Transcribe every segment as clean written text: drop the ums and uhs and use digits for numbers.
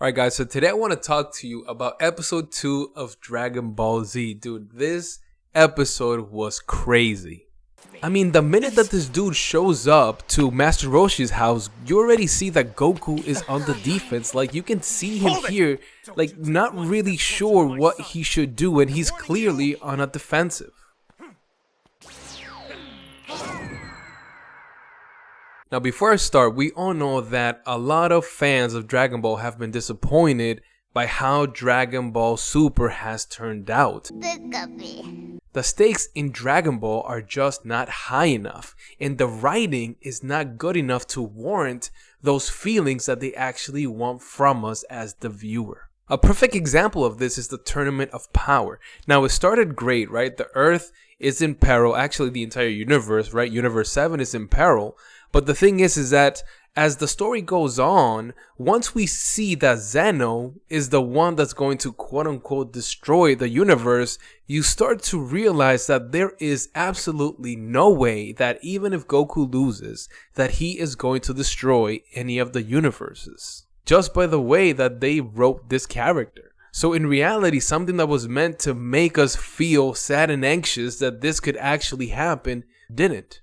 Alright guys, so today I want to talk to you about episode 2 of Dragon Ball Z. Dude, this episode was crazy. I mean, the minute that this dude shows up to Master Roshi's house, you already see that Goku is on the defense. Like, you can see him here, like, not really sure what he should do, and he's clearly on a defensive. Now, before I start, we all know that a lot of fans of Dragon Ball have been disappointed by how Dragon Ball Super has turned out. The stakes in Dragon Ball are just not high enough, and the writing is not good enough to warrant those feelings that they actually want from us as the viewer. A perfect example of this is the Tournament of Power. Now, it started great, right? The Earth is in peril, actually the entire universe, right? Universe 7 is in peril. But the thing is that as the story goes on, once we see that Zeno is the one that's going to quote-unquote destroy the universe, you start to realize that there is absolutely no way that even if Goku loses, that he is going to destroy any of the universes. Just by the way that they wrote this character. So in reality, something that was meant to make us feel sad and anxious that this could actually happen, didn't.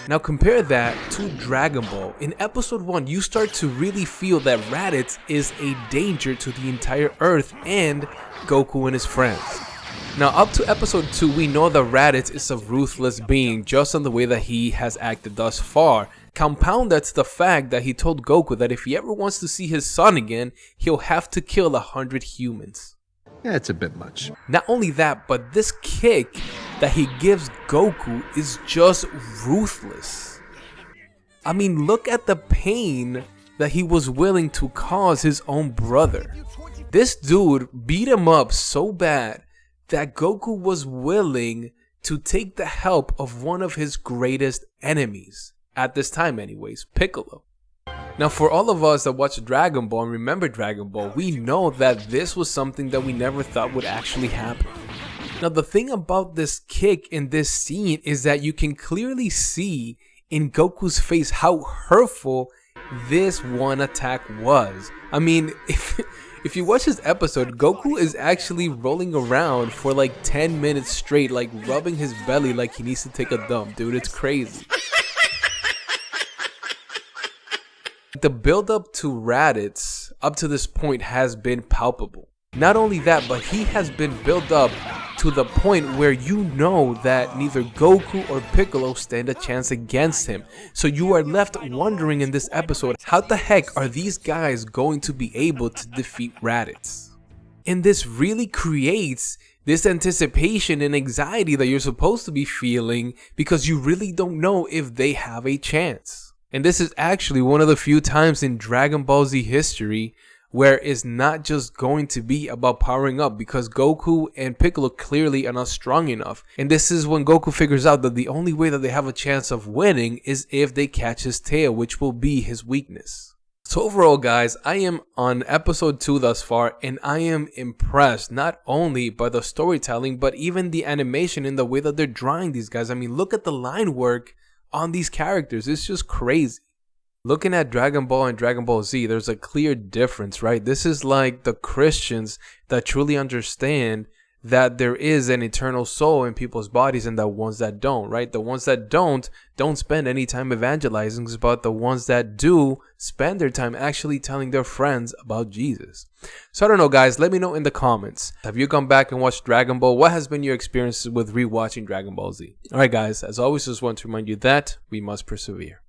Now compare that to Dragon Ball. In episode 1, you start to really feel that Raditz is a danger to the entire Earth and Goku and his friends. Now up to episode 2, we know that Raditz is a ruthless being just in the way that he has acted thus far. Compound that to the fact that he told Goku that if he ever wants to see his son again, he'll have to kill 100 humans. Yeah, it's a bit much. Not only that, but this kick that he gives Goku is just ruthless. I mean, look at the pain that he was willing to cause his own brother. This dude beat him up so bad that Goku was willing to take the help of one of his greatest enemies. At this time anyways, Piccolo. Now for all of us that watch Dragon Ball and remember Dragon Ball, we know that this was something that we never thought would actually happen. Now the thing about this kick in this scene is that you can clearly see in Goku's face how hurtful this one attack was. I mean, if you watch this episode, Goku is actually rolling around for like 10 minutes straight, like rubbing his belly like he needs to take a dump, dude. It's crazy. The build up to Raditz up to this point has been palpable. Not only that, but he has been built up to the point where you know that neither Goku or Piccolo stand a chance against him. So you are left wondering in this episode, how the heck are these guys going to be able to defeat Raditz? And this really creates this anticipation and anxiety that you're supposed to be feeling because you really don't know if they have a chance. And this is actually one of the few times in Dragon Ball Z history where it's not just going to be about powering up, because Goku and Piccolo clearly are not strong enough. And this is when Goku figures out that the only way that they have a chance of winning is if they catch his tail, which will be his weakness. So overall guys, I am on episode 2 thus far, and I am impressed not only by the storytelling but even the animation and the way that they're drawing these guys. I mean, look at the line work on these characters. It's just crazy. Looking at Dragon Ball and Dragon Ball Z, there's a clear difference, right? This is like the Christians that truly understand that there is an eternal soul in people's bodies and the ones that don't, right? The ones that don't spend any time evangelizing, but the ones that do spend their time actually telling their friends about Jesus. So I don't know guys, let me know in the comments. Have you gone back and watched Dragon Ball? What has been your experiences with rewatching Dragon Ball Z? Alright guys, as always, just want to remind you that we must persevere.